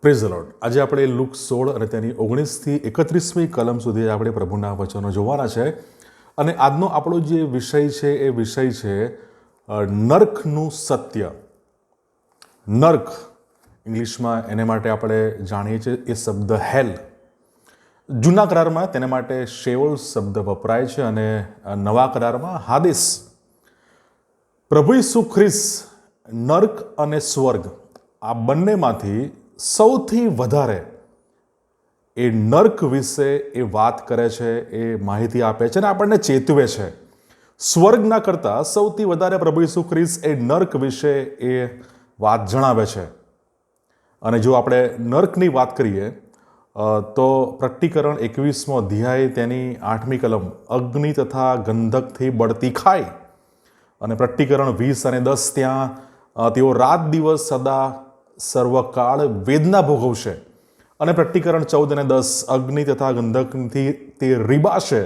Praise the lord. આજે આપણે look 16 અને તેની 19થી 31મી કલમ સુધી આપણે પ્રભુના વચનો જોવાના છે. અને આજનો આપણો જે વિષય છે એ વિષય છે નર્કનું સત્ય. નર્ક ઇંગ્લિશમાં એને માટે આપણે જાણીએ છીએ એ શબ્દ હેલ. જૂના કરારમાં તેને માટે શેઓલ શબ્દ વપરાય છે અને નવા કરારમાં હાદેસ. પ્રભુ ઈસુ ખ્રિસ્ત નર્ક અને સ્વર્ગ આ બંનેમાંથી સૌથી વધારે એ નર્ક વિશે એ વાત કરે છે, એ માહિતી આપે છે અને આપણને ચેતવે છે. સ્વર્ગના કરતાં સૌથી વધારે પ્રભુ ઈસુ ખ્રિસ્ત એ નર્ક વિશે એ વાત જણાવે છે. અને જો આપણે નર્કની વાત કરીએ તો પ્રકટીકરણ 21મો અધ્યાય તેની 8મી કલમ અગ્નિ તથા ગંધકથી બળતી ખાય, અને પ્રકટીકરણ 20 અને 10 ત્યાં તેઓ રાત દિવસ સદા સર્વકાળ વેદના ભોગવશે. અને પ્રકટીકરણ 14 અને 10 અગ્નિ તથા ગંધકથી તે રીબાશે.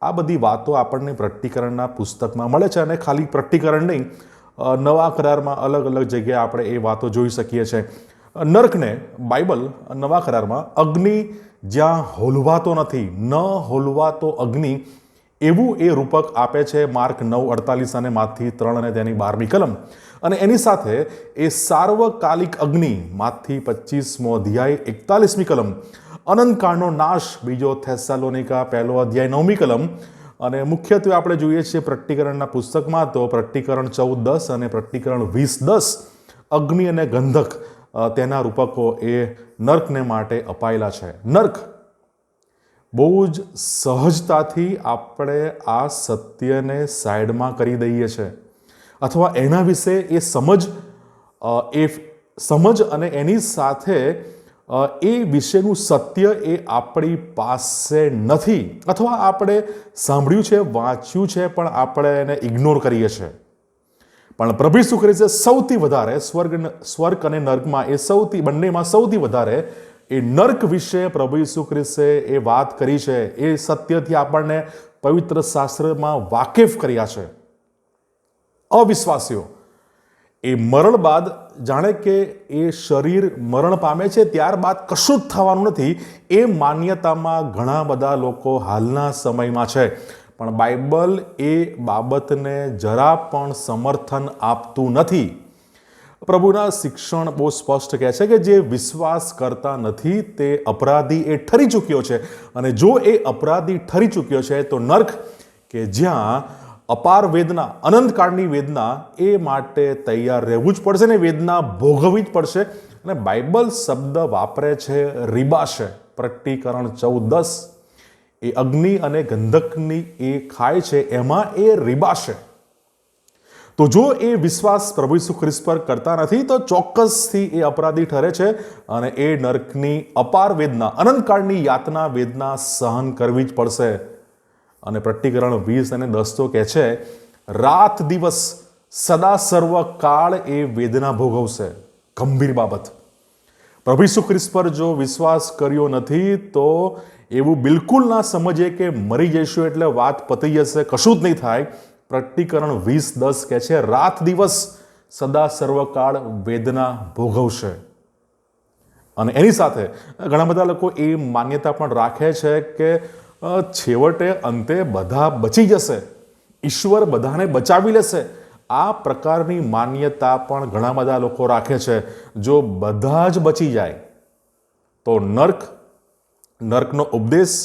આ બધી વાતો આપણને પ્રકટીકરણના પુસ્તકમાં મળે છે અને ખાલી પ્રકટીકરણ નહીં, નવા કરારમાં અલગ અલગ જગ્યાએ આપણે એ વાતો જોઈ શકીએ છીએ. નર્કને બાઇબલ નવા કરારમાં અગ્નિ જ્યાં હોલવાતો નથી, ન હોલવાતો અગ્નિ, એવું એ રૂપક આપે છે માર્ક 9:48 અને માથી 3 અને તેની 12મી કલમ. અને એની સાથે એ સાર્વકાલિક અગ્નિ માથી 25મો અધ્યાય 41મી કલમ, અનંતકાળનો નાશ બીજો થેસ્સાલોનિકા 1 અધ્યાય 9મી કલમ. અને મુખ્યત્વે આપણે જોઈએ છીએ પ્રકટીકરણના પુસ્તકમાં તો પ્રકટીકરણ 14:10 અને પ્રકટીકરણ 20:10 અગ્નિ અને ગંધક તેના રૂપકો એ નર્કને માટે અપાયેલા છે. નર્ક બહુ જ સહજતાથી આપણે આ સત્યને સાઈડમાં કરી દઈએ છીએ, અથવા એના વિશે એ સમજ અને એની સાથે એ વિશેનું સત્ય એ આપણી પાસે નથી, અથવા આપણે સાંભળ્યું છે, વાંચ્યું છે, પણ આપણે એને ઇગ્નોર કરીએ છીએ. પણ પ્રભુ ઈસુ ખ્રિસ્તે સૌથી વધારે સ્વર્ગ અને નર્કમાં બંનેમાં સૌથી વધારે એ નર્ક વિશે પ્રભુ ઈસુ ખ્રિસ્તે એ વાત કરી છે. એ સત્યથી આપણને પવિત્ર શાસ્ત્રમાં વાકેફ કર્યા છે. અવિશ્વાસીઓ એ મરણ બાદ જાણે કે એ શરીર મરણ પામે છે ત્યારબાદ કશું જ થવાનું નથી, એ માન્યતામાં ઘણા બધા લોકો હાલના સમયમાં છે. પણ બાઇબલ એ બાબતને જરા પણ સમર્થન આપતું નથી. પ્રભુના શિક્ષણ બહુ સ્પષ્ટ કહે છે કે જે વિશ્વાસ કરતા નથી તે અપરાધી એ ઠરી ચૂક્યો છે, અને જો એ અપરાધી ઠરી ચૂક્યો છે તો નર્ક કે જ્યાં અપાર વેદના, અનંતકાળની વેદના, એ માટે તૈયાર રહેવું જ પડશે ને વેદના ભોગવવી જ પડશે. અને બાઇબલ શબ્દ વાપરે છે રીબાશે. પ્રકટીકરણ 14:10 એ અગ્નિ અને ગંધકની એ ખાય છે, એમાં એ રીબાશે. તો જો એ વિશ્વાસ પ્રભુ ઈસુ ખ્રિસ્ત પર કરતા નથી તો ચોક્કસથી એ અપરાધી ઠરે છે અને એ નર્કની અપાર વેદના, અનંતકાળની યાતના વેદના સહન કરવી જ પડશે. અને પ્રકટીકરણ 20 અને 10 તો કહે છે રાત દિવસ સદા સર્વકાળ એ વેદના ભોગવશે. ગંભીર બાબત. પ્રભુ ઈસુ ખ્રિસ્ત પર જો વિશ્વાસ કર્યો નથી તો એવું બિલકુલ ના સમજીએ કે મરી જઈશું એટલે વાત પતી જશે, કશું જ નહીં થાય. પ્રકટીકરણ 20:10 કહે છે રાત દિવસ સદા સર્વકાળ વેદના ભોગવશે. અને એની સાથે ઘણા બધા લોકો એ માન્યતા પણ રાખે છે કે છેવટે અંતે બધા બચી જશે, ઈશ્વર બધાને બચાવી લેશે. આ પ્રકારની માન્યતા પણ ઘણા બધા લોકો રાખે છે. જો બધા જ બચી જાય તો નર્કનો ઉપદેશ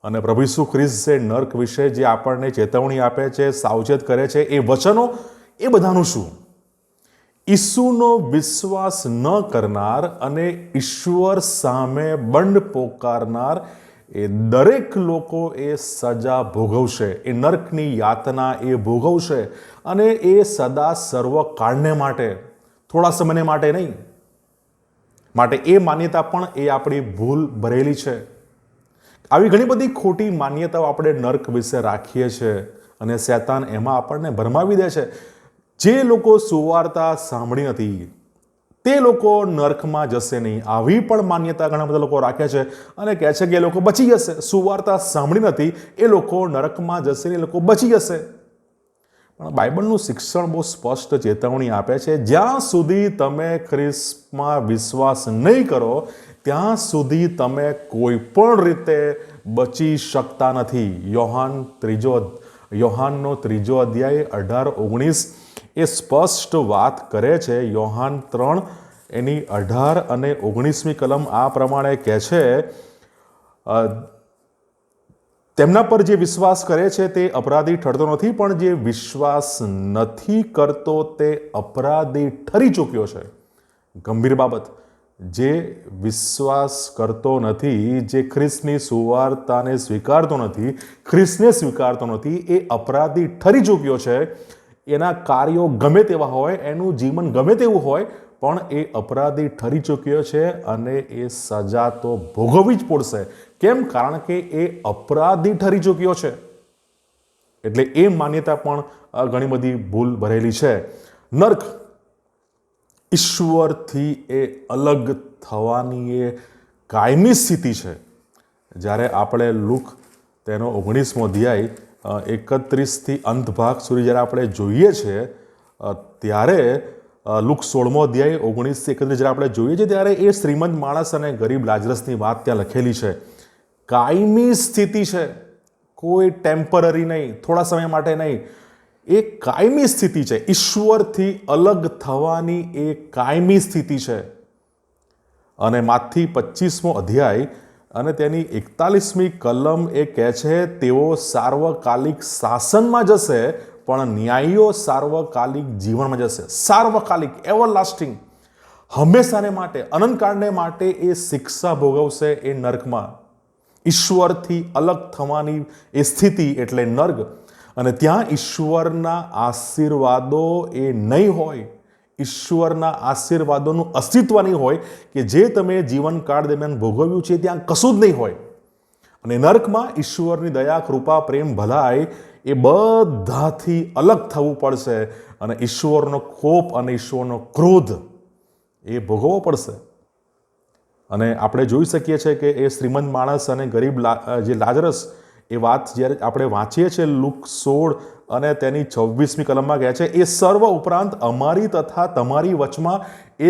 અને પ્રભુ ઈસુ ખ્રિસ્ત નર્ક વિશે જે આપણને ચેતવણી આપે છે, સાવચેત કરે છે, એ વચનો એ બધાનું શું? ઈસુનો વિશ્વાસ ન કરનાર અને ઈશ્વર સામે બંડ પોકારનાર એ દરેક લોકો એ સજા ભોગવશે, એ નર્કની યાતના એ ભોગવશે. અને એ સદા સર્વકાળને માટે, થોડા સમયને માટે નહીં. માટે એ માન્યતા પણ એ આપણી ભૂલ ભરેલી છે. આવી ઘણી બધી ખોટી માન્યતાઓ આપણે નર્ક વિશે રાખીએ છીએ અને શૈતાન એમાં આપણને ભરમાવી દે છે. જે લોકો સુવાર્તા સાંભળી નથી તે લોકો નર્કમાં જશે નહીં, આવી પણ માન્યતા ઘણા બધા લોકો રાખે છે અને કહે છે કે એ લોકો બચી જશે. સુવાર્તા સાંભળી નથી એ લોકો નરકમાં જશે, એ લોકો બચી જશે. પણ બાઇબલનું શિક્ષણ બહુ સ્પષ્ટ ચેતવણી આપે છે, જ્યાં સુધી તમે ખ્રિસ્તમાં વિશ્વાસ નહીં કરો ત્યાં સુધી તમે કોઈ પણ રીતે બચી શકતા નથી. યોહાનનો 3 અધ્યાય 18-19 એ સ્પષ્ટ વાત કરે છે. યોહાન 3 એની 18 અને 19મી કલમ આ પ્રમાણે કહે છે, તેમના પર જે વિશ્વાસ કરે છે તે અપરાધી ઠરતો નથી, પણ જે વિશ્વાસ નથી કરતો તે અપરાધી ઠરી ચૂક્યો છે. ગંભીર બાબત. જે વિશ્વાસ કરતો નથી, જે ખ્રિસ્તની સુવાર્તાને સ્વીકારતો નથી, ખ્રિસ્તને સ્વીકારતો નથી, એ અપરાધી ઠરી ચૂક્યો છે. એના કાર્યો ગમે તેવા હોય, એનું જીવન ગમે તેવું હોય, પણ એ અપરાધી ઠરી ચૂક્યો છે અને એ સજા તો ભોગવવી જ પડશે. કેમ? કારણ કે એ અપરાધી ઠરી ચૂક્યો છે. એટલે એ માન્યતા પણ ઘણી બધી ભૂલ ભરેલી છે. નર્ક ઈશ્વરથી એ અલગ થવાની એ કાયમી સ્થિતિ છે. જ્યારે આપણે લુક તેનો 19મો અધ્યાય 31થી અંત ભાગ સુધી જ્યારે આપણે જોઈએ છીએ, ત્યારે લુક 16મો અધ્યાય 19થી 31 જ્યારે આપણે જોઈએ છીએ, ત્યારે એ શ્રીમંત માણસ અને ગરીબ લાજરસની વાત ત્યાં લખેલી છે. કાયમી સ્થિતિ છે, કોઈ ટેમ્પરરી નહીં, થોડા સમય માટે નહીં. એ કાયમી સ્થિતિ છે. ઈશ્વરથી અલગ થવાની એ કાયમી સ્થિતિ છે. અને માથી 25મો અધ્યાય અને તેની 41મી કલમ એ કહે છે, તેઓ સાર્વકાલિક શાસનમાં જશે, પણ ન્યાયીઓ સાર્વકાલિક જીવનમાં જશે. સાર્વકાલિક, એવરલાસ્ટિંગ, હંમેશાને માટે, અનંતકાળને માટે એ શિક્ષા ભોગવશે એ નર્કમાં. ઈશ્વરથી અલગ થવાની એ સ્થિતિ એટલે નર્ક. અને ત્યાં ઈશ્વરના આશીર્વાદો એ નહીં હોય. ઈશ્વરના આશીર્વાદોનું અસ્તિત્વ નહીં હોય, કે જે તમે જીવનકાળ દરમિયાન ભોગવ્યું છે ત્યાં કશું જ નહીં હોય. અને નર્કમાં ઈશ્વરની દયા, કૃપા, પ્રેમ, ભલાઈ એ બધાથી અલગ થવું પડશે. અને ઈશ્વરનો કોપ અને ઈશ્વરનો ક્રોધ એ ભોગવવો પડશે. અને આપણે જોઈ શકીએ છીએ કે એ શ્રીમંત માણસ અને ગરીબ જે લાજરસ, એ વાત જ્યારે આપણે વાંચીએ છીએ લુક 16 અને તેની 26મી કલમમાં કહે છે, એ સર્વ ઉપરાંત અમારી તથા તમારી વચમાં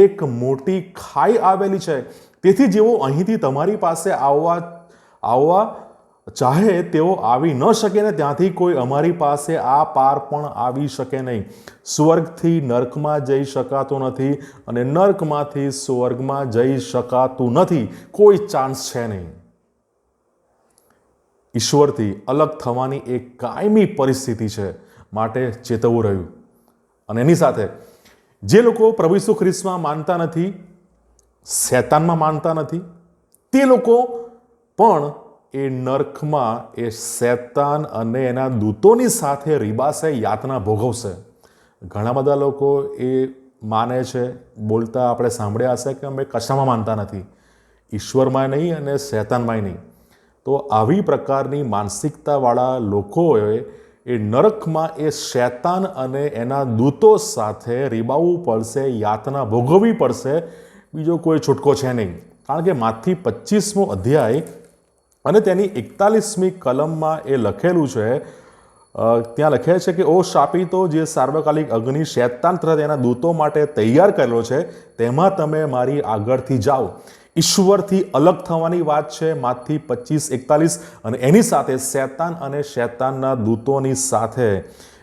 એક મોટી ખાઈ આવેલી છે. તેથી જેઓ અહીંથી તમારી પાસે આવવા ચાહે તેઓ આવી ન શકે, ને ત્યાંથી કોઈ અમારી પાસે આ પાર પણ આવી શકે નહીં. સ્વર્ગથી નર્કમાં જઈ શકાતું નથી અને નર્કમાંથી સ્વર્ગમાં જઈ શકાતું નથી. કોઈ ચાન્સ છે નહીં. ઈશ્વરથી અલગ થવાની એક કાયમી પરિસ્થિતિ છે. માટે ચેતવવું રહ્યું. અને એની સાથે જે લોકો પ્રભુ ઈસુ ખ્રિસ્તમાં માનતા નથી, શૈતાનમાં માનતા નથી, તે લોકો પણ એ નર્કમાં એ શૈતાન અને એના દૂતોની સાથે રીબાશે, યાતના ભોગવશે. ઘણા બધા લોકો એ માને છે, બોલતા આપણે સાંભળ્યા હશે કે અમે કશામાં માનતા નથી, ઈશ્વરમાં નહીં અને શૈતાનમાં નહીં. તો આવી પ્રકારની માનસિકતાવાળા લોકોએ એ નરકમાં એ શૈતાન અને એના દૂતો સાથે રીબાવવું પડશે, યાતના ભોગવવી પડશે. બીજો કોઈ છૂટકો છે નહીં. કારણ કે માથી 25મો અધ્યાય અને તેની 41મી કલમમાં એ લખેલું છે, ત્યાં લખે છે કે ઓ શાપિતો, જે સાર્વકાલિક અગ્નિ શૈતાન તથા તેના દૂતો માટે તૈયાર કરેલો છે, તેમાં તમે મારી આગળથી જાઓ. ઈશ્વરથી અલગ થવાની વાત છે માથી 25-41, અને એની સાથે શૈતાન અને શૈતાનના દૂતોની સાથે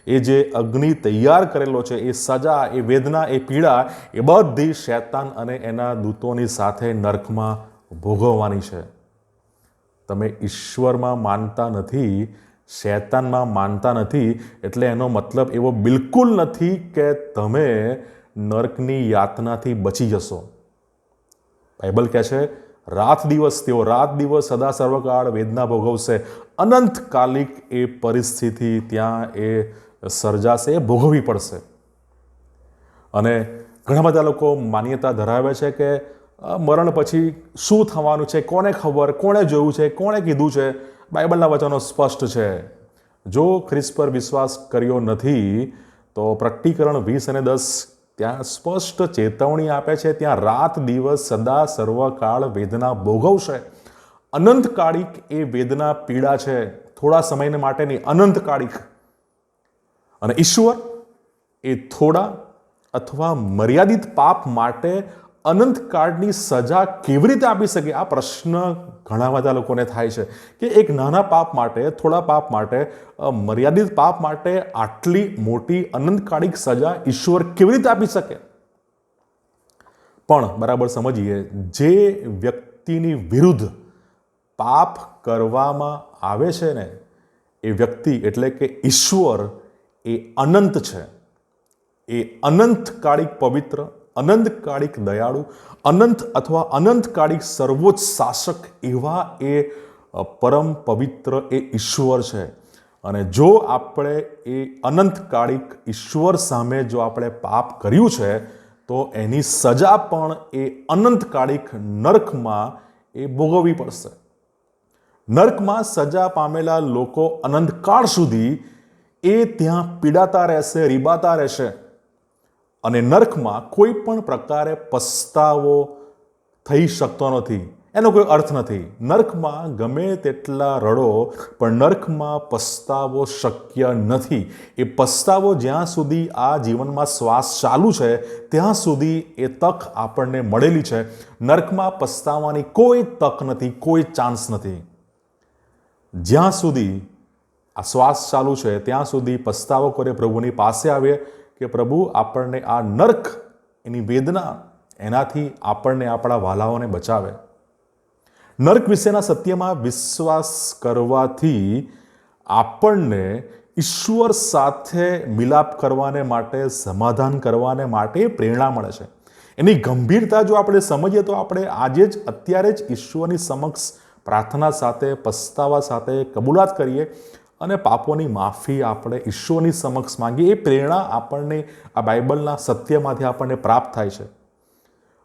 એ જે અગ્નિ તૈયાર કરેલો છે, એ સજા, એ વેદના, એ પીડા, એ બધી શૈતાન અને એના દૂતોની સાથે નર્કમાં ભોગવવાની છે. તમે ઈશ્વરમાં માનતા નથી, શૈતાનમાં માનતા નથી, એટલે એનો મતલબ એવો બિલકુલ નથી કે તમે નર્કની યાતનાથી બચી જશો. બાઇબલ કહે છે રાત દિવસ સદા સર્વકાળ વેદના ભોગવશે. અનંતકાલિક એ પરિસ્થિતિ ત્યાં એ સર્જાશે, એ ભોગવવી પડશે. અને ઘણા બધા લોકો માન્યતા ધરાવે છે કે મરણ પછી શું થવાનું છે, કોને ખબર, કોણે જોયું છે, કોણે કીધું છે. બાઇબલના વચનો સ્પષ્ટ છે. જો ખ્રિસ્ત પર વિશ્વાસ કર્યો નથી તો પ્રકટીકરણ 20 અને 10 ત્યાં સ્પષ્ટ ચેતવણી આપે છે. ત્યાં રાત દિવસ સદા સર્વકાળ વેદના ભોગવશે. અનંતકાળિક એ વેદના પીડા છે, થોડા સમયને માટેની, અનંતકાળિક. અને ઈશ્વર એ થોડા અથવા મર્યાદિત પાપ માટે અનંતકાળની સજા કેવી રીતે આપી શકે? આ પ્રશ્ન ઘણા બધા લોકોને થાય છે કે એક નાના પાપ માટે, થોડા પાપ માટે, મર્યાદિત પાપ માટે આટલી મોટી અનંતકાળિક સજા ઈશ્વર કેવી રીતે આપી શકે? પણ બરાબર સમજીએ, જે વ્યક્તિની વિરુદ્ધ પાપ કરવામાં આવે છે ને, એ વ્યક્તિ એટલે કે ઈશ્વર એ અનંત છે. એ અનંતકાળિક પવિત્ર, અનંતકાળિક દયાળુ, અનંત અથવા અનંતકાળિક સર્વોચ્ચ શાસક એવા એ પરમ પવિત્ર એ ઈશ્વર છે. અને જો આપણે એ અનંતકાળિક ઈશ્વર સામે જો આપણે પાપ કર્યું છે તો એની સજા પણ એ અનંતકાળિક નરકમાં એ ભોગવવી પડશે. નરકમાં સજા પામેલા લોકો અનંતકાળ સુધી એ ત્યાં પીડાતા રહેશે, રીબાતા રહેશે. અને નરકમાં કોઈ પણ પ્રકારે પસ્તાવો થઈ શકતો નથી. એનો કોઈ અર્થ નથી. નરકમાં ગમે તેટલા રડો, પણ નરકમાં પસ્તાવો શક્ય નથી. એ પસ્તાવો જ્યાં સુધી આ જીવનમાં શ્વાસ ચાલુ છે ત્યાં સુધી એ તક આપણને મળેલી છે. નરકમાં પસ્તાવાની કોઈ તક નથી, કોઈ ચાન્સ નથી. જ્યાં સુધી આ શ્વાસ ચાલુ છે ત્યાં સુધી પસ્તાવો કરે, પ્રભુની પાસે આવીએ કે પ્રભુ આપણને આ નર્ક, એની વેદના, એનાથી આપણને આપણા વાલાઓને બચાવે. નર્ક વિશેના સત્યમાં વિશ્વાસ કરવાથી આપણને ઈશ્વર સાથે મિલાપ કરવાને માટે, સમાધાન કરવાને માટે પ્રેરણા મળે છે. એની ગંભીરતા જો આપણે સમજીએ તો આપણે આજે જ, અત્યારે જ ઈશ્વરની સમક્ષ પ્રાર્થના સાથે, પસ્તાવા સાથે કબૂલાત કરીએ અને પાપોની માફી આપણે ઈશ્વરની સમક્ષ માંગીએ. એ પ્રેરણા આપણને આ બાઇબલના સત્યમાંથી આપણને પ્રાપ્ત થાય છે.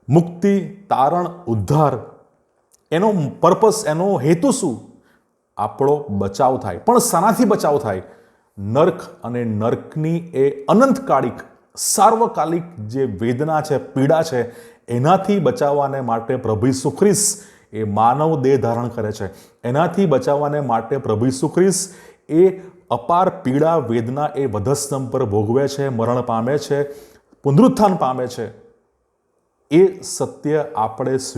મુક્તિ, તારણ, ઉદ્ધાર, એનો પર્પસ, એનો હેતુ શું? આપણો બચાવ થાય. પણ શાનાથી બચાવ થાય? નર્ક અને નર્કની એ અનંતકાળિક, સાર્વકાલિક જે વેદના છે, પીડા છે, એનાથી બચાવવાને માટે પ્રભુ ઈસુ ખ્રિસ્ત એ માનવ દેહ ધારણ કરે છે. એનાથી બચાવવાને માટે પ્રભુ ઈસુ ખ્રિસ્ત એ અપાર પીડા, વેદના એ વધસ્તંભ પર ભોગવે છે, મરણ પામે છે, પુનરુત્થાન પામે છે. એ સત્ય આપણે